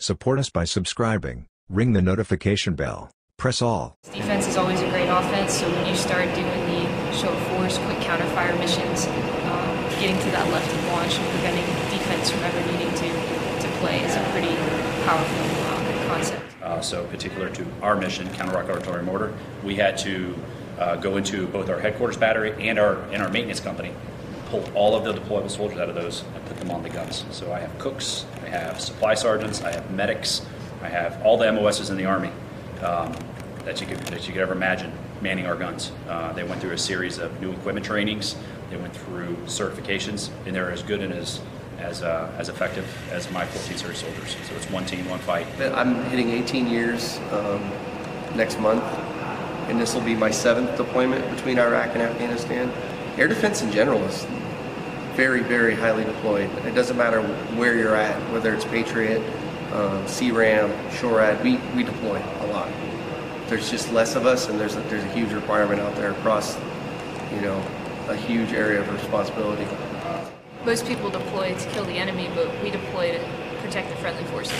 Support us by subscribing, ring the notification bell, press all. Defense is always a great offense, so when you start doing the show of force, quick counterfire missions, getting to that left of launch and preventing defense from ever needing to play is a pretty powerful concept. So particular to our mission, counter-rocket artillery mortar, we had to go into both our headquarters battery and our maintenance company, pull all of the deployable soldiers out of those and put them on the guns. So I have cooks, I have supply sergeants, I have medics, I have all the MOSs in the Army that you could ever imagine manning our guns. They went through a series of new equipment trainings, they went through certifications, and they're as good and as effective as my 14 series soldiers. So it's one team, one fight. I'm hitting 18 years next month, and this will be my 7th deployment between Iraq and Afghanistan. Air defense in general is very, very highly deployed. It doesn't matter where you're at, whether it's Patriot, CRAM, Shorad, we deploy a lot. There's just less of us, and there's a huge requirement out there across, a huge area of responsibility. Most people deploy to kill the enemy, but we deploy to protect the friendly forces.